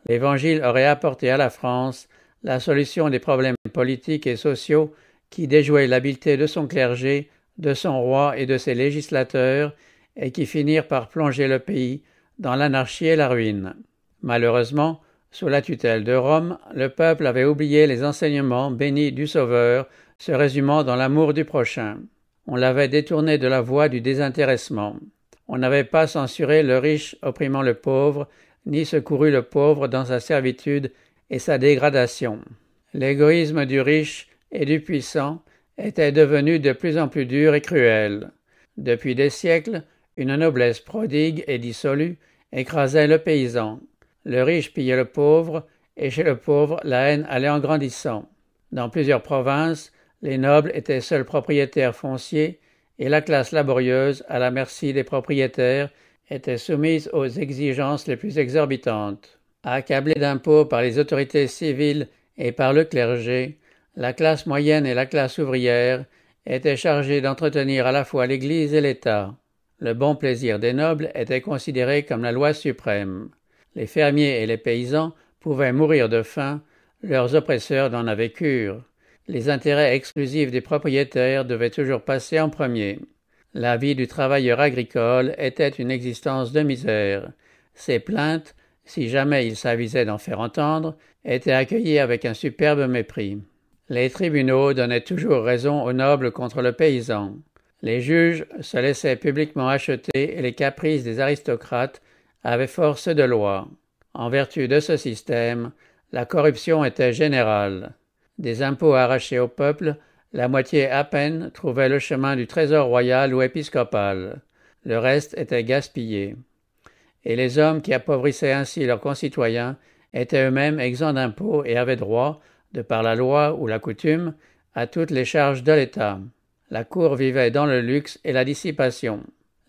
L'Évangile aurait apporté à la France la solution des problèmes politiques et sociaux qui déjouaient l'habileté de son clergé, de son roi et de ses législateurs, et qui finirent par plonger le pays dans l'anarchie et la ruine. Malheureusement, sous la tutelle de Rome, le peuple avait oublié les enseignements bénis du Sauveur, se résumant dans l'amour du prochain. On l'avait détourné de la voie du désintéressement. On n'avait pas censuré le riche opprimant le pauvre, ni secouru le pauvre dans sa servitude et sa dégradation. L'égoïsme du riche et du puissant était devenu de plus en plus dur et cruel. Depuis des siècles, une noblesse prodigue et dissolue écrasait le paysan. Le riche pillait le pauvre, et chez le pauvre, la haine allait en grandissant. Dans plusieurs provinces, les nobles étaient seuls propriétaires fonciers, et la classe laborieuse, à la merci des propriétaires, était soumise aux exigences les plus exorbitantes. Accablée d'impôts par les autorités civiles et par le clergé, la classe moyenne et la classe ouvrière étaient chargées d'entretenir à la fois l'Église et l'État. Le bon plaisir des nobles était considéré comme la loi suprême. Les fermiers et les paysans pouvaient mourir de faim, leurs oppresseurs n'en avaient cure. Les intérêts exclusifs des propriétaires devaient toujours passer en premier. La vie du travailleur agricole était une existence de misère. Ses plaintes, si jamais il s'avisait d'en faire entendre, étaient accueillies avec un superbe mépris. Les tribunaux donnaient toujours raison aux nobles contre le paysan. Les juges se laissaient publiquement acheter et les caprices des aristocrates avaient force de loi. En vertu de ce système, la corruption était générale. Des impôts arrachés au peuple, la moitié à peine trouvait le chemin du trésor royal ou épiscopal. Le reste était gaspillé. Et les hommes qui appauvrissaient ainsi leurs concitoyens étaient eux-mêmes exempts d'impôts et avaient droit, de par la loi ou la coutume, à toutes les charges de l'État. La cour vivait dans le luxe et la dissipation.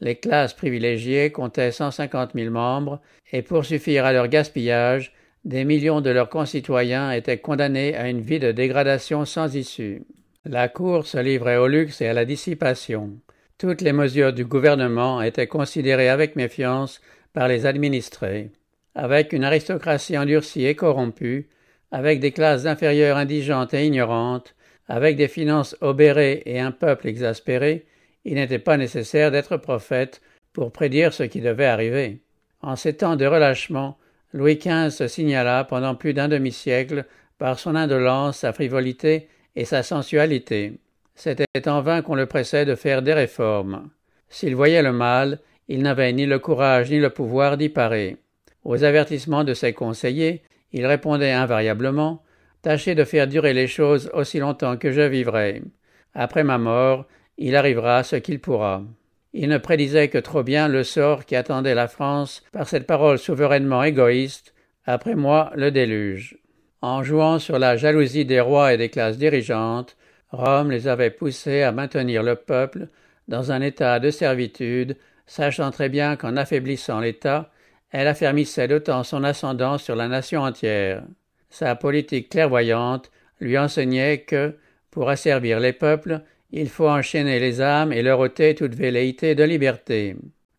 Les classes privilégiées comptaient 150 000 membres, et pour suffire à leur gaspillage, des millions de leurs concitoyens étaient condamnés à une vie de dégradation sans issue. La cour se livrait au luxe et à la dissipation. Toutes les mesures du gouvernement étaient considérées avec méfiance par les administrés. Avec une aristocratie endurcie et corrompue, avec des classes inférieures indigentes et ignorantes, avec des finances obérées et un peuple exaspéré, il n'était pas nécessaire d'être prophète pour prédire ce qui devait arriver. En ces temps de relâchement, Louis XV se signala pendant plus d'un demi-siècle par son indolence, sa frivolité et sa sensualité. C'était en vain qu'on le pressait de faire des réformes. S'il voyait le mal, il n'avait ni le courage ni le pouvoir d'y parer. Aux avertissements de ses conseillers, il répondait invariablement « Tâchez de faire durer les choses aussi longtemps que je vivrai. Après ma mort, il arrivera ce qu'il pourra. » Il ne prédisait que trop bien le sort qui attendait la France par cette parole souverainement égoïste « Après moi, le déluge ». En jouant sur la jalousie des rois et des classes dirigeantes, Rome les avait poussés à maintenir le peuple dans un état de servitude, sachant très bien qu'en affaiblissant l'État, elle affermissait d'autant son ascendant sur la nation entière. Sa politique clairvoyante lui enseignait que, pour asservir les peuples, il faut enchaîner les âmes et leur ôter toute velléité de liberté.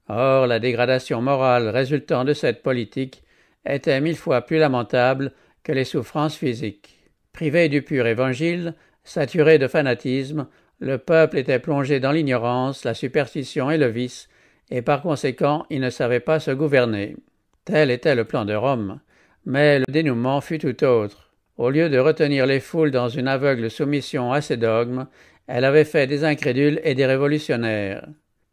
Or, la dégradation morale résultant de cette politique était 1000 fois plus lamentable que les souffrances physiques. Privé du pur évangile, saturé de fanatisme, le peuple était plongé dans l'ignorance, la superstition et le vice, et par conséquent il ne savait pas se gouverner. Tel était le plan de Rome, mais le dénouement fut tout autre. Au lieu de retenir les foules dans une aveugle soumission à ses dogmes, elle avait fait des incrédules et des révolutionnaires.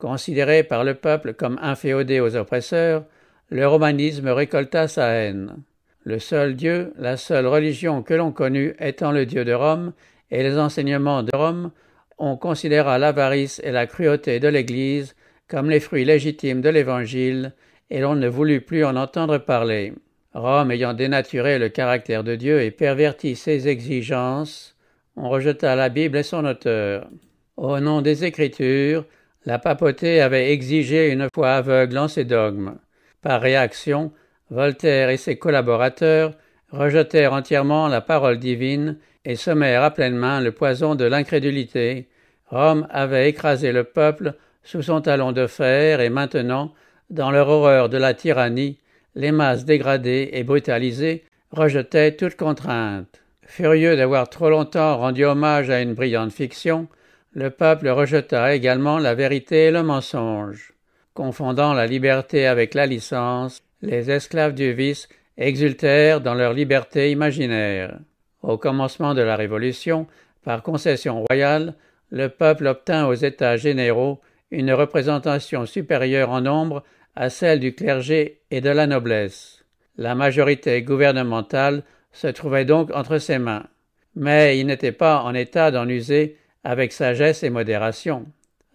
Considéré par le peuple comme inféodé aux oppresseurs, le romanisme récolta sa haine. Le seul Dieu, la seule religion que l'on connut étant le Dieu de Rome et les enseignements de Rome, on considéra l'avarice et la cruauté de l'Église comme les fruits légitimes de l'Évangile, et l'on ne voulut plus en entendre parler. Rome ayant dénaturé le caractère de Dieu et perverti ses exigences, on rejeta la Bible et son auteur. Au nom des Écritures, la papauté avait exigé une foi aveugle en ses dogmes. Par réaction, Voltaire et ses collaborateurs rejetèrent entièrement la parole divine et semèrent à pleine main le poison de l'incrédulité. Rome avait écrasé le peuple sous son talon de fer et maintenant, dans leur horreur de la tyrannie, les masses dégradées et brutalisées rejetaient toute contrainte. Furieux d'avoir trop longtemps rendu hommage à une brillante fiction, le peuple rejeta également la vérité et le mensonge. Confondant la liberté avec la licence, les esclaves du vice exultèrent dans leur liberté imaginaire. Au commencement de la Révolution, par concession royale, le peuple obtint aux États généraux une représentation supérieure en nombre à celle du clergé et de la noblesse. La majorité gouvernementale se trouvait donc entre ses mains. Mais il n'était pas en état d'en user avec sagesse et modération.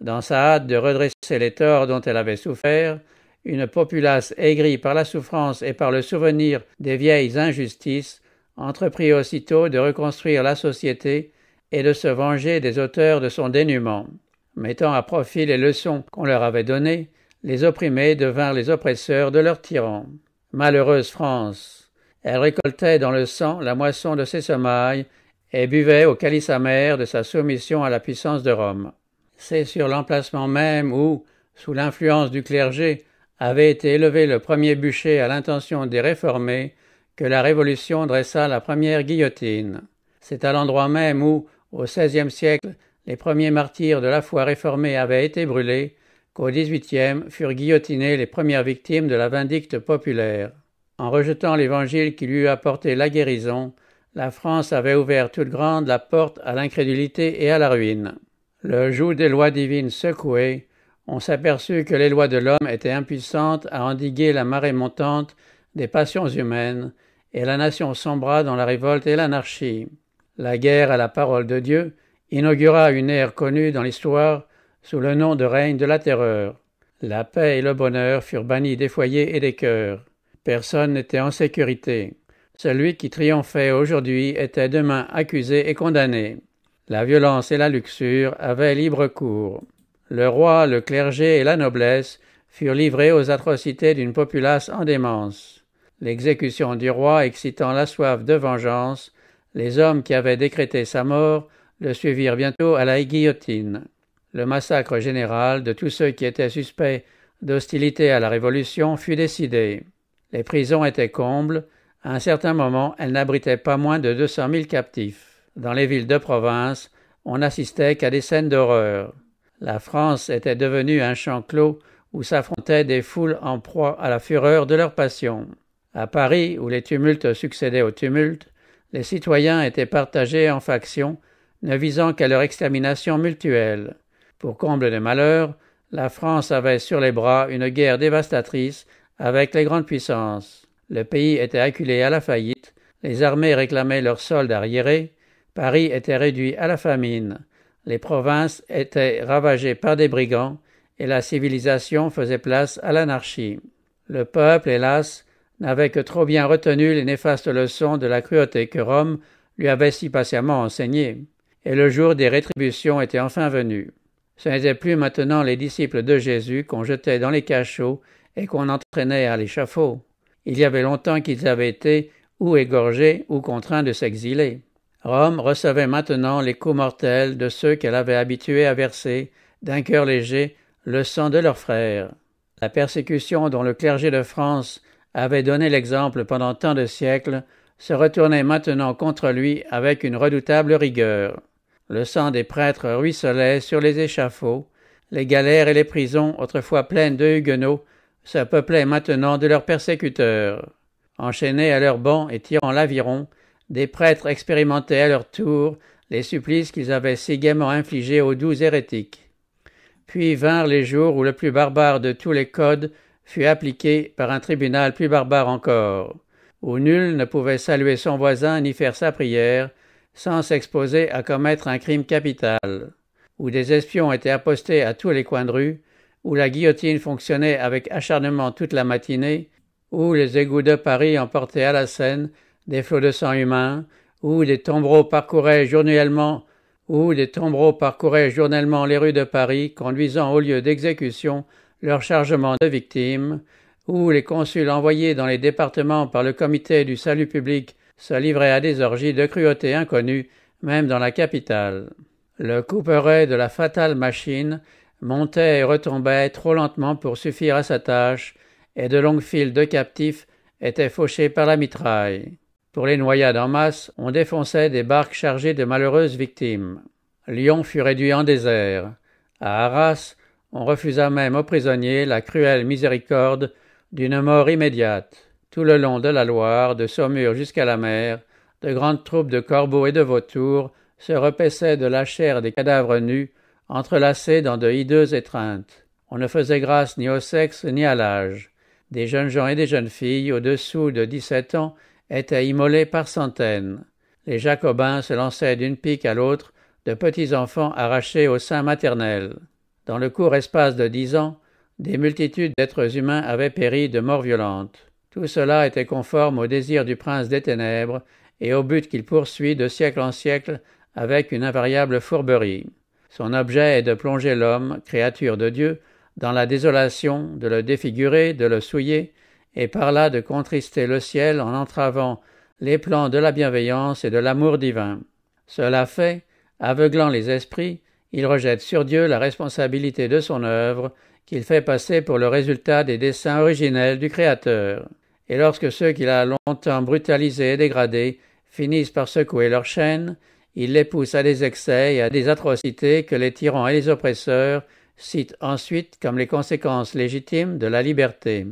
Dans sa hâte de redresser les torts dont elle avait souffert, une populace aigrie par la souffrance et par le souvenir des vieilles injustices entreprit aussitôt de reconstruire la société et de se venger des auteurs de son dénuement. Mettant à profit les leçons qu'on leur avait données, les opprimés devinrent les oppresseurs de leurs tyrans. Malheureuse France! Elle récoltait dans le sang la moisson de ses semailles et buvait au calice amer de sa soumission à la puissance de Rome. C'est sur l'emplacement même où, sous l'influence du clergé, avait été élevé le premier bûcher à l'intention des réformés que la Révolution dressa la première guillotine. C'est à l'endroit même où, au XVIe siècle, les premiers martyrs de la foi réformée avaient été brûlés, qu'au XVIIIe furent guillotinées les premières victimes de la vindicte populaire. En rejetant l'Évangile qui lui eût apporté la guérison, la France avait ouvert toute grande la porte à l'incrédulité et à la ruine. Le joug des lois divines secoué, on s'aperçut que les lois de l'homme étaient impuissantes à endiguer la marée montante des passions humaines, et la nation sombra dans la révolte et l'anarchie. La guerre à la parole de Dieu inaugura une ère connue dans l'histoire sous le nom de règne de la terreur. La paix et le bonheur furent bannis des foyers et des cœurs. Personne n'était en sécurité. Celui qui triomphait aujourd'hui était demain accusé et condamné. La violence et la luxure avaient libre cours. Le roi, le clergé et la noblesse furent livrés aux atrocités d'une populace en démence. L'exécution du roi excitant la soif de vengeance, les hommes qui avaient décrété sa mort le suivirent bientôt à la guillotine. Le massacre général de tous ceux qui étaient suspects d'hostilité à la Révolution fut décidé. Les prisons étaient combles. À un certain moment, elles n'abritaient pas moins de 200 000 captifs. Dans les villes de province, on n'assistait qu'à des scènes d'horreur. La France était devenue un champ clos où s'affrontaient des foules en proie à la fureur de leur passion. À Paris, où les tumultes succédaient aux tumultes, les citoyens étaient partagés en factions, ne visant qu'à leur extermination mutuelle. Pour comble de malheur, la France avait sur les bras une guerre dévastatrice avec les grandes puissances. Le pays était acculé à la faillite, les armées réclamaient leurs soldes arriérés, Paris était réduit à la famine, les provinces étaient ravagées par des brigands et la civilisation faisait place à l'anarchie. Le peuple, hélas, n'avait que trop bien retenu les néfastes leçons de la cruauté que Rome lui avait si patiemment enseignées, et le jour des rétributions était enfin venu. Ce n'étaient plus maintenant les disciples de Jésus qu'on jetait dans les cachots et qu'on entraînait à l'échafaud. Il y avait longtemps qu'ils avaient été ou égorgés ou contraints de s'exiler. Rome recevait maintenant les coups mortels de ceux qu'elle avait habitués à verser, d'un cœur léger, le sang de leurs frères. La persécution dont le clergé de France avait donné l'exemple pendant tant de siècles se retournait maintenant contre lui avec une redoutable rigueur. Le sang des prêtres ruisselait sur les échafauds, les galères et les prisons, autrefois pleines de huguenots, se peuplaient maintenant de leurs persécuteurs. Enchaînés à leurs bancs et tirant l'aviron, des prêtres expérimentaient à leur tour les supplices qu'ils avaient si gaiement infligés aux doux hérétiques. Puis vinrent les jours où le plus barbare de tous les codes fut appliqué par un tribunal plus barbare encore, où nul ne pouvait saluer son voisin ni faire sa prière sans s'exposer à commettre un crime capital, où des espions étaient apostés à tous les coins de rue, où la guillotine fonctionnait avec acharnement toute la matinée, où les égouts de Paris emportaient à la Seine des flots de sang humain, où des tombereaux parcouraient journellement les rues de Paris, conduisant au lieu d'exécution leur chargement de victimes, où les consuls envoyés dans les départements par le comité du salut public se livraient à des orgies de cruauté inconnues, même dans la capitale. Le couperet de la fatale machine montait et retombait trop lentement pour suffire à sa tâche, et de longues files de captifs étaient fauchés par la mitraille. Pour les noyades en masse, on défonçait des barques chargées de malheureuses victimes. Lyon fut réduit en désert. À Arras, on refusa même aux prisonniers la cruelle miséricorde d'une mort immédiate. Tout le long de la Loire, de Saumur jusqu'à la mer, de grandes troupes de corbeaux et de vautours se repaissaient de la chair des cadavres nus, entrelacés dans de hideuses étreintes. On ne faisait grâce ni au sexe ni à l'âge. Des jeunes gens et des jeunes filles, au-dessous de 17 ans, étaient immolés par centaines. Les Jacobins se lançaient d'une pique à l'autre de petits enfants arrachés au sein maternel. Dans le court espace de 10 ans, des multitudes d'êtres humains avaient péri de mort violente. Tout cela était conforme au désir du prince des ténèbres et au but qu'il poursuit de siècle en siècle avec une invariable fourberie. Son objet est de plonger l'homme, créature de Dieu, dans la désolation, de le défigurer, de le souiller, et par là de contrister le ciel en entravant les plans de la bienveillance et de l'amour divin. Cela fait, aveuglant les esprits, il rejette sur Dieu la responsabilité de son œuvre, qu'il fait passer pour le résultat des desseins originels du Créateur. Et lorsque ceux qu'il a longtemps brutalisés et dégradés finissent par secouer leurs chaînes, il les pousse à des excès et à des atrocités que les tyrans et les oppresseurs citent ensuite comme les conséquences légitimes de la liberté.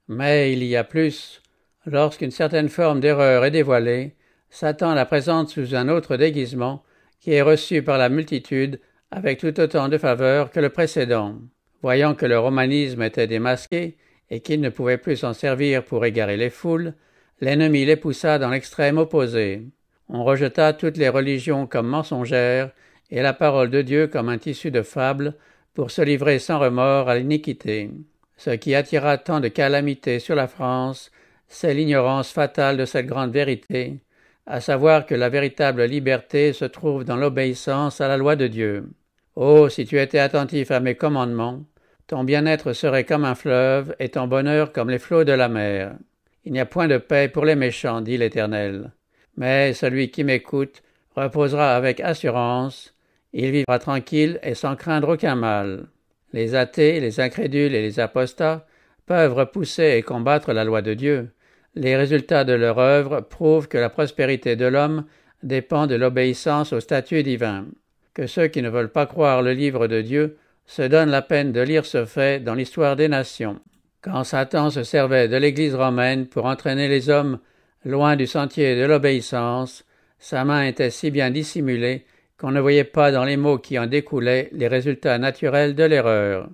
Mais il y a plus. Lorsqu'une certaine forme d'erreur est dévoilée, Satan la présente sous un autre déguisement qui est reçu par la multitude avec tout autant de faveur que le précédent. Voyant que le romanisme était démasqué et qu'il ne pouvait plus s'en servir pour égarer les foules, l'ennemi les poussa dans l'extrême opposé. On rejeta toutes les religions comme mensongères et la parole de Dieu comme un tissu de fables pour se livrer sans remords à l'iniquité. Ce qui attira tant de calamités sur la France, c'est l'ignorance fatale de cette grande vérité, à savoir que la véritable liberté se trouve dans l'obéissance à la loi de Dieu. Oh, si tu étais attentif à mes commandements, ton bien-être serait comme un fleuve et ton bonheur comme les flots de la mer. Il n'y a point de paix pour les méchants, dit l'Éternel. Mais celui qui m'écoute reposera avec assurance, il vivra tranquille et sans craindre aucun mal. Les athées, les incrédules et les apostats peuvent repousser et combattre la loi de Dieu. Les résultats de leur œuvre prouvent que la prospérité de l'homme dépend de l'obéissance au statut divin. Que ceux qui ne veulent pas croire le livre de Dieu se donnent la peine de lire ce fait dans l'histoire des nations. Quand Satan se servait de l'Église romaine pour entraîner les hommes loin du sentier de l'obéissance, sa main était si bien dissimulée qu'on ne voyait pas dans les mots qui en découlaient les résultats naturels de l'erreur.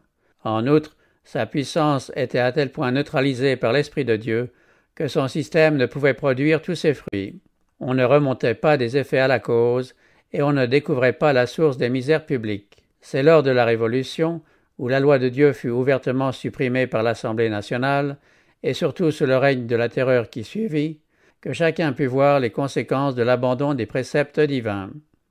En outre, sa puissance était à tel point neutralisée par l'Esprit de Dieu que son système ne pouvait produire tous ses fruits. On ne remontait pas des effets à la cause et on ne découvrait pas la source des misères publiques. C'est lors de la Révolution, où la loi de Dieu fut ouvertement supprimée par l'Assemblée nationale, et surtout sous le règne de la terreur qui suivit, que chacun put voir les conséquences de l'abandon des préceptes divins.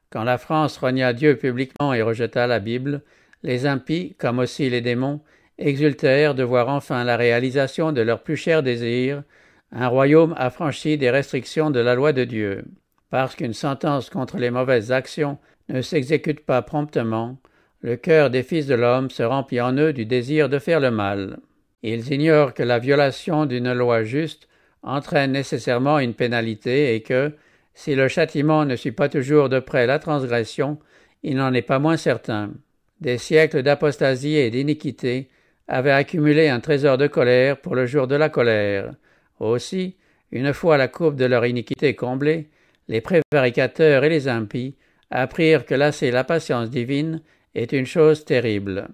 Quand la France renia Dieu publiquement et rejeta la Bible, les impies, comme aussi les démons, exultèrent de voir enfin la réalisation de leurs plus chers désirs, un royaume affranchi des restrictions de la loi de Dieu. Parce qu'une sentence contre les mauvaises actions ne s'exécute pas promptement, le cœur des fils de l'homme se remplit en eux du désir de faire le mal. Ils ignorent que la violation d'une loi juste entraîne nécessairement une pénalité et que, si le châtiment ne suit pas toujours de près la transgression, il n'en est pas moins certain. Des siècles d'apostasie et d'iniquité avaient accumulé un trésor de colère pour le jour de la colère. Aussi, une fois la courbe de leur iniquité comblée, les prévaricateurs et les impies apprirent que lasser la patience divine est une chose terrible.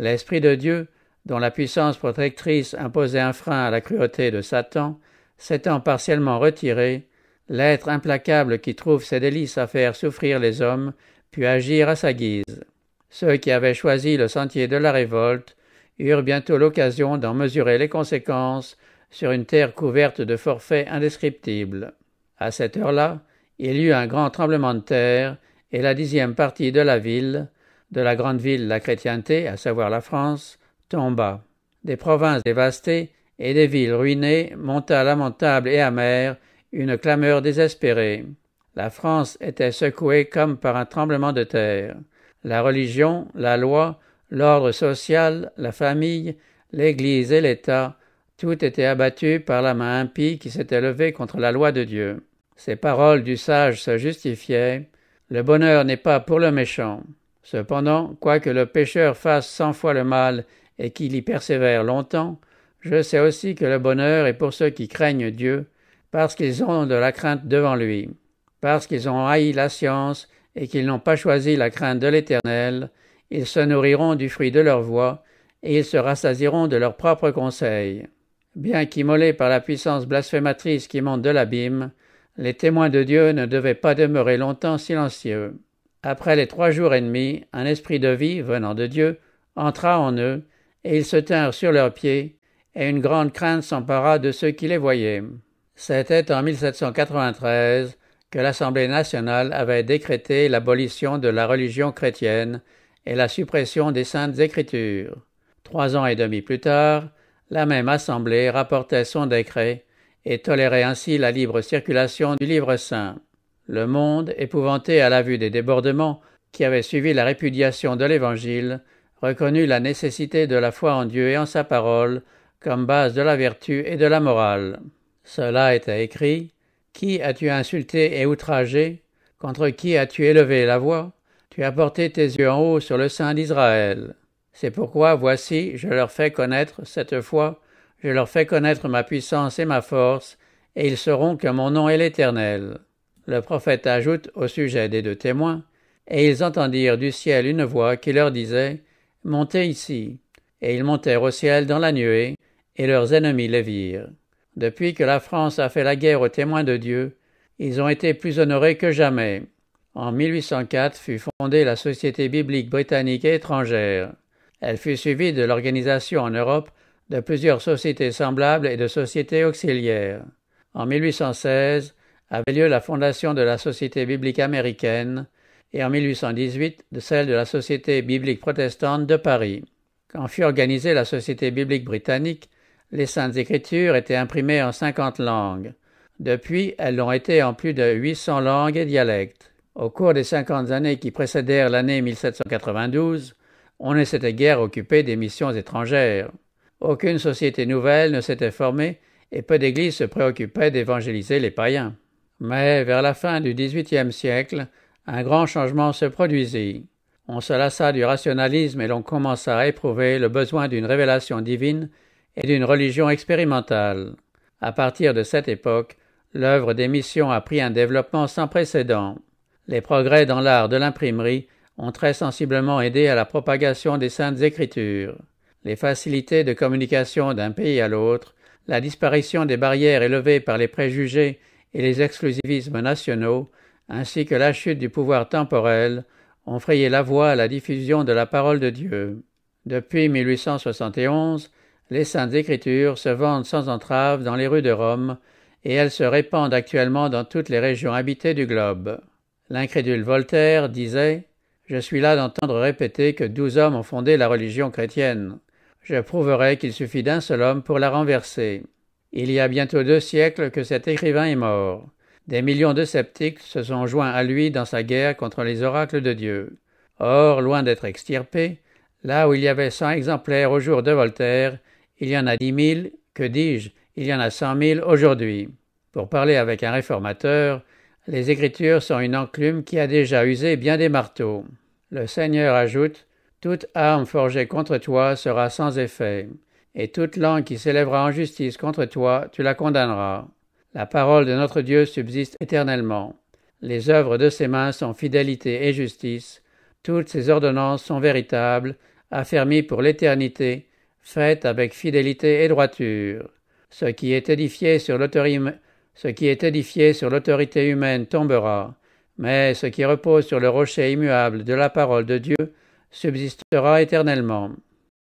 L'Esprit de Dieu, dont la puissance protectrice imposait un frein à la cruauté de Satan, s'étant partiellement retiré, l'être implacable qui trouve ses délices à faire souffrir les hommes put agir à sa guise. Ceux qui avaient choisi le sentier de la révolte eurent bientôt l'occasion d'en mesurer les conséquences sur une terre couverte de forfaits indescriptibles. À cette heure-là, il y eut un grand tremblement de terre, et la 10e partie de la ville, de la grande ville la chrétienté, à savoir la France, tomba. Des provinces dévastées et des villes ruinées monta lamentable et amère une clameur désespérée. La France était secouée comme par un tremblement de terre. La religion, la loi, l'ordre social, la famille, l'Église et l'État, tout était abattu par la main impie qui s'était levée contre la loi de Dieu. Ces paroles du sage se justifiaient. Le bonheur n'est pas pour le méchant. Cependant, quoique le pécheur fasse 100 fois le mal et qu'il y persévère longtemps, je sais aussi que le bonheur est pour ceux qui craignent Dieu, parce qu'ils ont de la crainte devant lui, parce qu'ils ont haï la science et qu'ils n'ont pas choisi la crainte de l'Éternel, ils se nourriront du fruit de leur voix, et ils se rassasieront de leurs propres conseils. Bien qu'immolés par la puissance blasphématrice qui monte de l'abîme, les témoins de Dieu ne devaient pas demeurer longtemps silencieux. Après les 3 jours et demi, un esprit de vie, venant de Dieu, entra en eux, et ils se tinrent sur leurs pieds, et une grande crainte s'empara de ceux qui les voyaient. C'était en 1793 que l'Assemblée nationale avait décrété l'abolition de la religion chrétienne et la suppression des Saintes Écritures. 3 ans et demi plus tard, la même Assemblée rapportait son décret et tolérait ainsi la libre circulation du livre saint. Le monde, épouvanté à la vue des débordements qui avaient suivi la répudiation de l'Évangile, reconnut la nécessité de la foi en Dieu et en sa parole comme base de la vertu et de la morale. Cela était écrit. Qui as-tu insulté et outragé? Contre qui as-tu élevé la voix? Tu as porté tes yeux en haut sur le sein d'Israël. C'est pourquoi, voici, je leur fais connaître, cette fois, je leur fais connaître ma puissance et ma force, et ils sauront que mon nom est l'Éternel. Le prophète ajoute au sujet des 2 témoins, et ils entendirent du ciel une voix qui leur disait, « Montez ici. » Et ils montèrent au ciel dans la nuée, et leurs ennemis les virent. Depuis que la France a fait la guerre aux témoins de Dieu, ils ont été plus honorés que jamais. En 1804 fut fondée la Société biblique britannique et étrangère. Elle fut suivie de l'organisation en Europe de plusieurs sociétés semblables et de sociétés auxiliaires. En 1816 avait lieu la fondation de la Société biblique américaine et en 1818 de celle de la Société biblique protestante de Paris. Quand fut organisée la Société biblique britannique, les Saintes Écritures étaient imprimées en 50 langues. Depuis, elles l'ont été en plus de 800 langues et dialectes. Au cours des 50 années qui précédèrent l'année 1792, on ne s'était guère occupé des missions étrangères. Aucune société nouvelle ne s'était formée et peu d'églises se préoccupaient d'évangéliser les païens. Mais vers la fin du XVIIIe siècle, un grand changement se produisit. On se lassa du rationalisme et l'on commença à éprouver le besoin d'une révélation divine et d'une religion expérimentale. À partir de cette époque, l'œuvre des missions a pris un développement sans précédent. Les progrès dans l'art de l'imprimerie ont très sensiblement aidé à la propagation des Saintes Écritures. Les facilités de communication d'un pays à l'autre, la disparition des barrières élevées par les préjugés et les exclusivismes nationaux, ainsi que la chute du pouvoir temporel, ont frayé la voie à la diffusion de la parole de Dieu. Depuis 1871, les Saintes Écritures se vendent sans entrave dans les rues de Rome, et elles se répandent actuellement dans toutes les régions habitées du globe. L'incrédule Voltaire disait « Je suis là d'entendre répéter que 12 hommes ont fondé la religion chrétienne. Je prouverai qu'il suffit d'un seul homme pour la renverser. » Il y a bientôt 2 siècles que cet écrivain est mort. Des millions de sceptiques se sont joints à lui dans sa guerre contre les oracles de Dieu. Or, loin d'être extirpés, là où il y avait 100 exemplaires au jour de Voltaire, il y en a 10 000, que dis-je, il y en a 100 000 aujourd'hui. Pour parler avec un réformateur, les Écritures sont une enclume qui a déjà usé bien des marteaux. Le Seigneur ajoute « Toute arme forgée contre toi sera sans effet, et toute langue qui s'élèvera en justice contre toi, tu la condamneras. » La parole de notre Dieu subsiste éternellement. Les œuvres de ses mains sont fidélité et justice. Toutes ses ordonnances sont véritables, affermie pour l'éternité, faite avec fidélité et droiture. Ce qui est édifié sur l'autorité humaine tombera, mais ce qui repose sur le rocher immuable de la parole de Dieu subsistera éternellement.